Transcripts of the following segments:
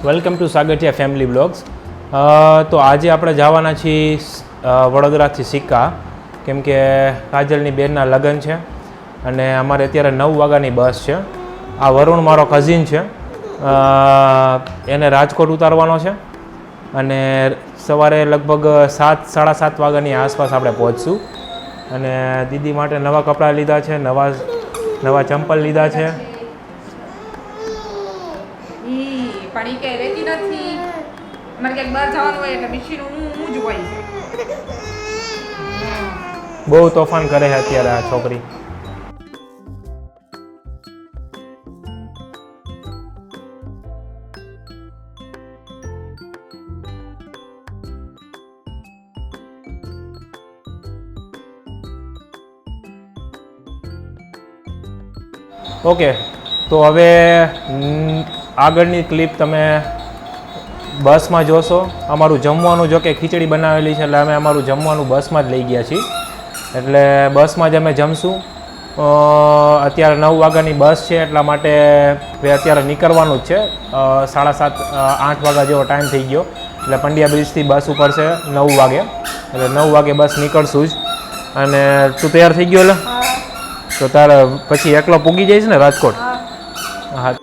Welcome to Sagathiya family blogs. તો આજે આપણે જવાના છીએ વડોદરાથી સિક્કા, કેમ કે કાજલની બેનના લગ્ન છે અને અમારે અત્યારે 9 વાગ્યાની બસ છે. આ વરુણ મારો કઝિન છે, એને રાજકોટ ઉતારવાનો છે અને સવારે લગભગ 7-7:30 વાગ્યાની આસપાસ આપણે પહોંચશું. અને દીદી માટે નવા કપડાં લીધા છે, નવા ચંપલ લીધા છે. પણ ઈ કે રેતી નથી, અમારે ક્યાંક બહાર જવાનું હોય એટલે મિશીન હું જ હોય. બહુ તોફાન કરે છે અત્યારે આ છોકરી. ઓકે, તો હવે આગળની ક્લિપ તમે બસમાં જોશો. અમારું જમવાનું જો કે ખીચડી બનાવેલી છે એટલે અમે અમારું જમવાનું બસમાં જ લઈ ગયા છીએ, એટલે બસમાં જ અમે જમશું. અત્યારે 9 વાગ્યાની બસ છે એટલા માટે અત્યારે નીકળવાનું જ છે. 7:30-8 વાગ્યા જેવો ટાઈમ થઈ ગયો એટલે પંડ્યા બ્રિજથી બસ ઉપડશે 9 વાગે, એટલે 9 વાગે બસ નીકળશું જ. અને તું તૈયાર થઈ ગયો? એટલે તો તારે પછી એકલો પૂગી જઈશ ને રાજકોટ? હા.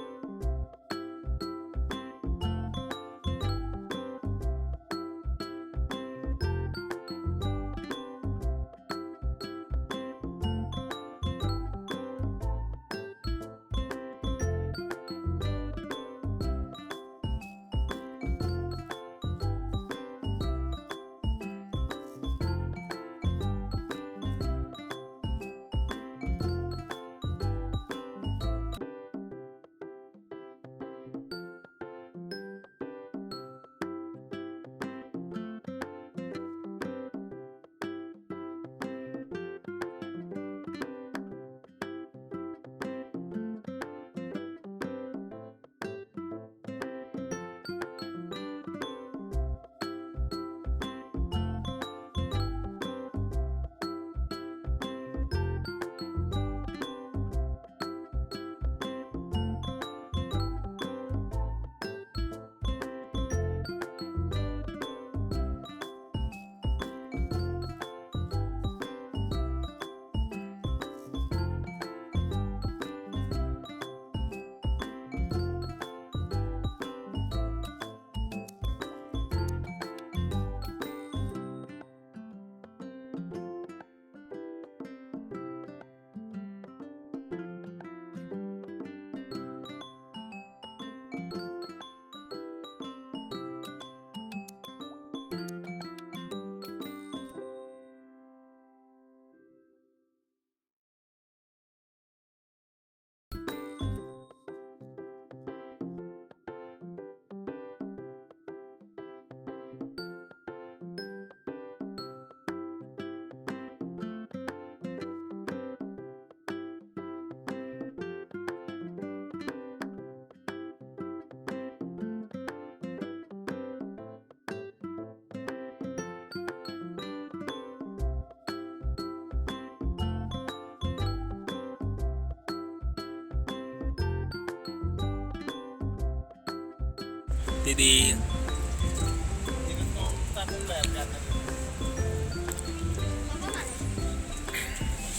દીદી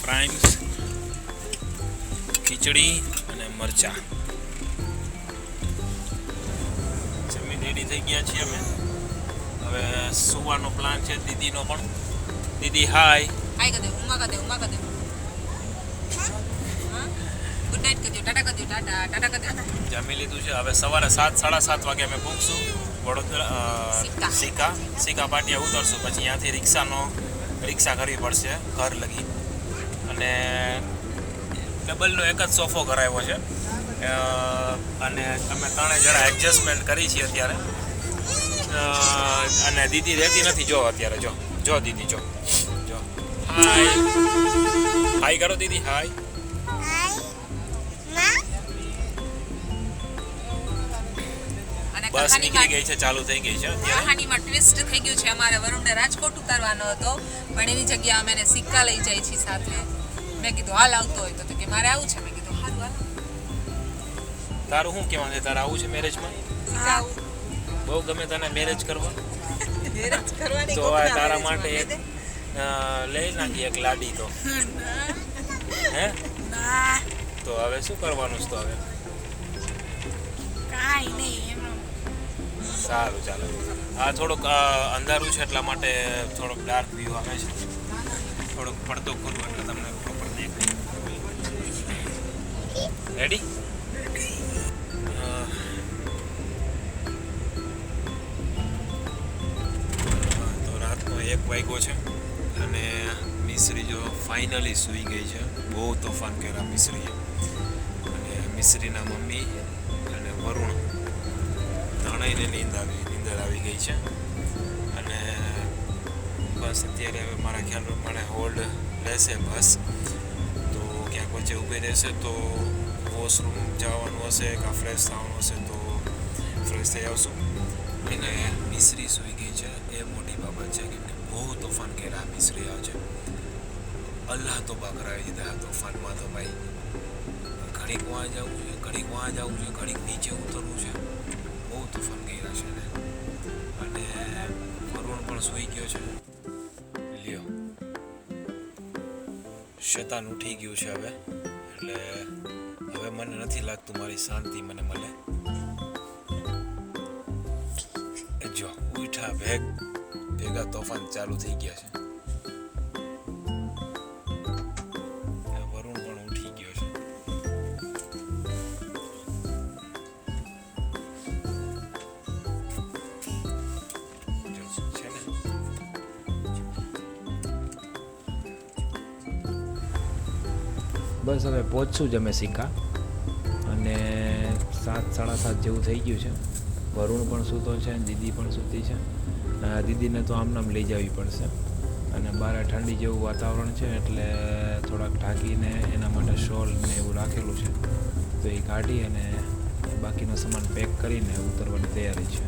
પ્રાઇમ્સ, ખીચડી અને મરચા જમી રેડી થઈ ગયા છીએ અમે. હવે સુવાનો પ્લાન છે દીદીનો પણ. દીદી હાય હાય કદે ઉમા કદે ગુડ નાઈટ કદે ટાટા કદે. જમી લીધું છે. હવે સવારે 7-7:30 વાગે અમે પહોંચશું વડોદરા સિક્કા પાટિયા ઉતરશું. પછી ત્યાંથી રિક્ષા કરવી પડશે ઘર લગી. અને ડબલનો એક જ સોફો કરાવ્યો છે અને અમે 3 જણા એડજસ્ટમેન્ટ કરી છીએ અત્યારે. અને દીદી રહેતી નથી. જો અત્યારે જો દીદી જો હાય કરો દીદી. હાય. બસ નીકળી ગઈ છે, ચાલુ થઈ ગઈ છે. કહાનીમાં ટ્વિસ્ટ થઈ ગયું છે. અમારે વરુણને રાજકોટ ઉતારવાનો હતો પણ એની જગ્યાએ અમે એને સિક્કા લઈ જાય છીએ સાથે. મેં કીધું હાલ આવતો હોય તો કે મારે આવું છે. મેં કીધું હાલ હાલ તારું શું કહેવાનું છે? તારે આવું છે મેરેજમાં? આવું બહુ ગમે તને મેરેજ કરવા? મેરેજ કરવાની તો કોકના આ તારા marriage માટે માં એક લઈ નાખી એક લાડી તો. હે ના તો હવે શું કરવાનું છે? તો હવે કાંઈ નહીં એમ સારું ચાલો. આ થોડુંક અંધારું છે એટલા માટે થોડોક ડાર્ક વ્યૂ આવે છે. થોડોક પડતો કરું એટલે તમને પ્રોપર દેખાય. રેડી? તો રાતનો 1 વાગ્યો છે અને મિશ્રી જો ફાઇનલી સૂઈ ગઈ છે. બહુ તોફાન કર્યા મિશ્રીએ. અને મિશ્રીના મમ્મી અને વરુણ ત્રણેયને નીંદર આવી ગઈ છે. અને બસ અત્યારે હવે મારા ખ્યાલ પ્રમાણે હોલ્ડ રહેશે બસ. તો ક્યાંક વચ્ચે ઊભી રહેશે તો વોશરૂમ જવાનું હશે કાં ફ્રેશ થવાનું હશે તો ફ્રેશ થઈ આવશું. અને મિશ્રી સૂઈ ગઈ છે એ મોટી બાબત છે કે બહુ તોફાન કર્યા મિશ્રી આવે છે. અલ્લાહ તો કરાવી દીધા તોફાનમાં તો ભાઈ. ઘડીક વાં જવું છે, ઘડીક વાં જવું છે, ઘડીક નીચે ઉતરવું છે. બહુ તોફાન કર્યા છે ને. અને વરુણ પણ સૂઈ ગયો છે. લ્યો શેતાન ઉઠી ગયું છે હવે. એટલે હવે મને નથી લાગતું મારી શાંતિ મને મળે. જો ઉઠા ભેગા તોફાન ચાલુ થઈ ગયા છે. વરુણ પણ ઉઠી ગયો છે. છે ને બસ હવે પહોંચશું જ અમે સિક્કા અને 7:30 જેવું થઈ ગયું છે. વરુણ પણ સૂતો છે અને દીદી પણ સૂતી છે. દીદીને તો આમનામ લઈ જવી પડશે અને બહાર ઠંડી જેવું વાતાવરણ છે એટલે થોડાક ઢાંકીને એના માટે શોલ ને એવું રાખેલું છે તો એ કાઢી અને બાકીનો સામાન પેક કરીને ઉતરવાની તૈયારી છે.